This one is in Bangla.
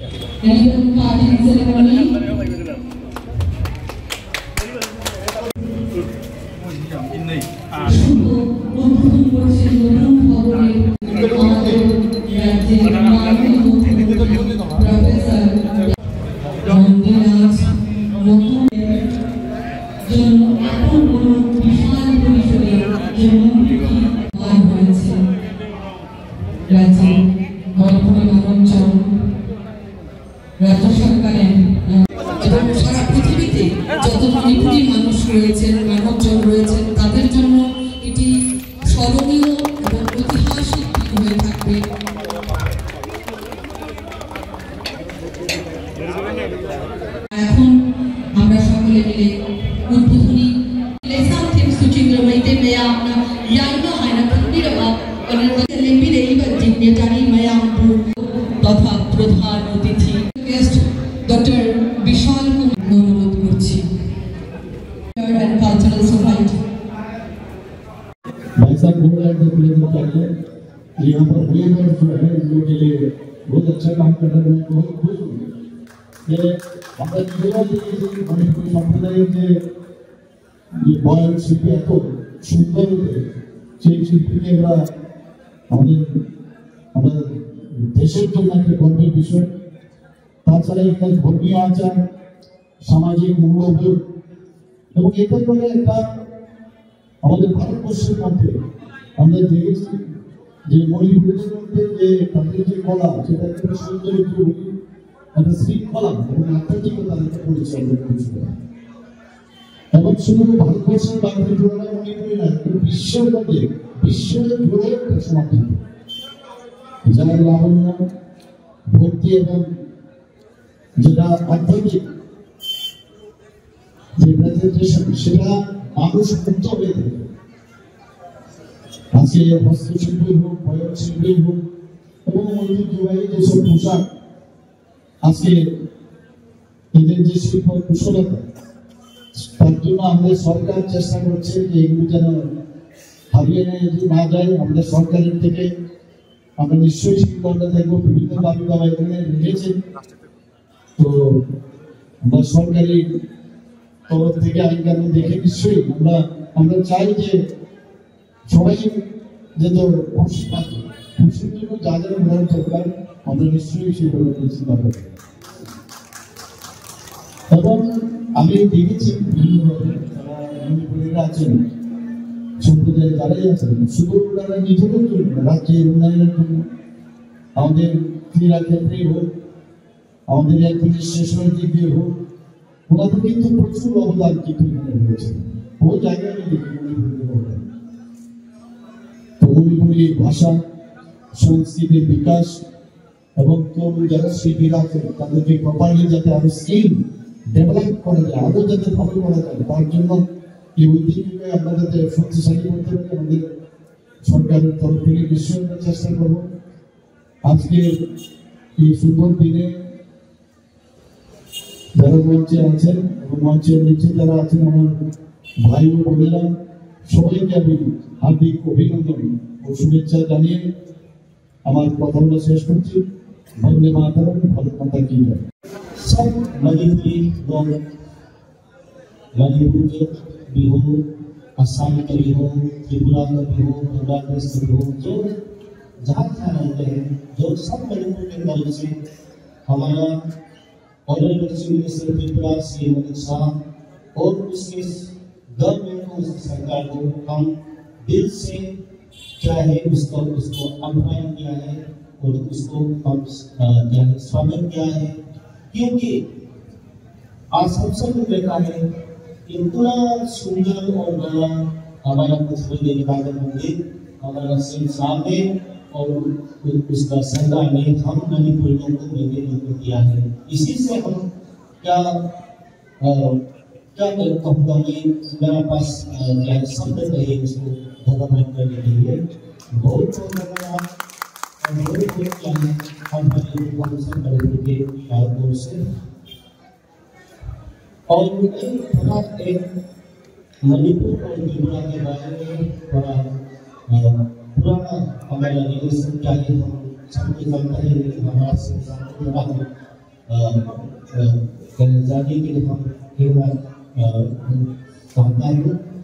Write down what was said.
ribbon cutting ceremony. রাজ্য সরকারের এবং সারা পৃথিবীতে যত মণিপুরী মানুষ রয়েছেন, মানবজন রয়েছেন, তাদের জন্য এটি স্মরণীয় এবং ঐতিহাসিক দিন হয়ে থাকবে। এখন আমরা সকলে মিলে উদ্বোধনী লেসাম থিম সুচিন্দ্রময়ীতে মেয়ামনা ইয়াইনো আয়না প্রতিরবা অনেক লেম্বি দেইবার জিজ্ঞাসারি মেয়ামবু তথা প্রধান অতিথি গেস্ট ডক্টর বিশাল অনুরোধ করছি। কালচারাল সোসাইটি भाई साहब बोल रहे थे प्लेस करके यहाँ पर लेबर जो है इन लोगों के लिए बहुत अच्छा काम कर रहे हैं। बहुत खुश हूँ ये हमारे युवा मणिपुरी संप्रदाय के ये बयान शिल्पी एत सुंदर होते সেই শিল্পীকে আমরা দেশের জন্য একটা গর্বের বিষয়। তাছাড়া এখানে ধর্মীয় আচার, সামাজিক মূল্যবোধ এবং এটার ফলে একটা আমাদের ভারতবর্ষের মধ্যে আমরা দেখেছি যে মণিপুরের মধ্যে যে তাদের যে কলা সেটা একটা সুন্দর একটা শৃঙ্খলা এবং আধ্যাত্মিকতার একটা পরিচয় করছিল। এবং শুধু ভারতবর্ষের বাঙালি তুলনায় মণিপুরি না, বিশ্বের মধ্যে বিশ্বের জুড়ে একটা সমাধিত যারা লাবণ্য ভক্তি এবং যেটা আধ্যাত্মিক যে প্রেজেন্টেশন সেটা মানুষ মুক্ত হয়ে থাকে। আজকে হস্তশিল্পী হোক, বয়ন শিল্পী হোক এবং ঐতিহ্যবাহী যেসব পোশাক, আজকে এদের যে শিল্প কুশলতা, তার জন্য আমাদের সরকার চেষ্টা করছে যে এগুলো যেন হারিয়ে না যায়। আমাদের সরকারের থেকে আমরা নিশ্চয়ই শিল্পটা থাকবো, বিভিন্ন দাবি দাবা এখানে রেখেছে। তো আমরা সরকারি তরফ থেকে আইন কানুন দেখে নিশ্চয়ই আমরা চাই যে সবাই যেন খুশি থাকে, খুশির জন্য যা যা গ্রহণ দরকার আমরা নিশ্চয়ই সেগুলো চিন্তা করব। এবং আমি দেখেছি বিভিন্নভাবে যারা মণিপুরীরা আছেন, সম্প্রদায়ের যারাই আছেন, শুধু তারা নিজেদের জন্য রাজ্যের উন্নয়নের জন্য আমাদের ক্রীড়া ক্ষেত্রেই হোক, আমাদের একদিকে স্টেশনের দিক দিয়ে হোক, ওনাদের কিন্তু প্রচুর অবদান কিন্তু এখানে রয়েছে। বহু জায়গায় আমি দেখি মণিপুরীদের অবদান। তো মণিপুরী ভাষা সংস্কৃতির বিকাশ এবং তরুণ যারা শিল্পীরা আছেন তাদেরকে প্রপারলি যাতে আরো স্কিল ডেভেলপ করা যায়, আরো যাতে ভালো করা যায়, তার জন্য এই ঐতিহ্যকে আমরা যাতে শক্তিশালী করতে পারি আমাদের সরকারের তরফ থেকে নিশ্চয়ই আমরা চেষ্টা করব। আজকে এই সুন্দর দিনে যারা মঞ্চে আছেন এবং মঞ্চের নিচে যারা আছেন আমার ভাই ও বোনেরা, সবাইকে আমি হার্দিক অভিনন্দন ও শুভেচ্ছা জানিয়ে আমার কথাগুলো শেষ করছি। বন্দে মাতরম, ভারত মাতা কি জয়। सब मणिपुरी लोग मणिपुर के भी हो, असम के भी हो, त्रिपुरा का भी हो, बांग्लादेश के भी हो, जो जहाँ रहते हैं, जो सब मणिपुर के तरफ से हमारा honourable chief minister Tripura Shri Manish Shah और उसके गवर्नमेंट को, उसकी सरकार को हम दिल से क्या है उसको अभिमान किया है और उसको हम स्वागत किया है। क्योंकि आज हम सब ने देखा है इतना सुंदर और बड़ा हमारा पृथ्वी मंदिर हमारा सिंह सामने और उसका संगा में हम मणिपुरियों को निवेदन किया है। इसी से हम क्या कहूँगा मैं, मेरा पास क्या शब्द नहीं उसको धन्यवाद करने के लिए। बहुत बहुत धन्यवाद। और एक मणिपुर और त्रिपुरा के बारे में थोड़ा पुराना हमारा रिलेशन क्या है हम सबको जानता है कि हमारा संसार के बाद जाने के लिए हम केवल कहता है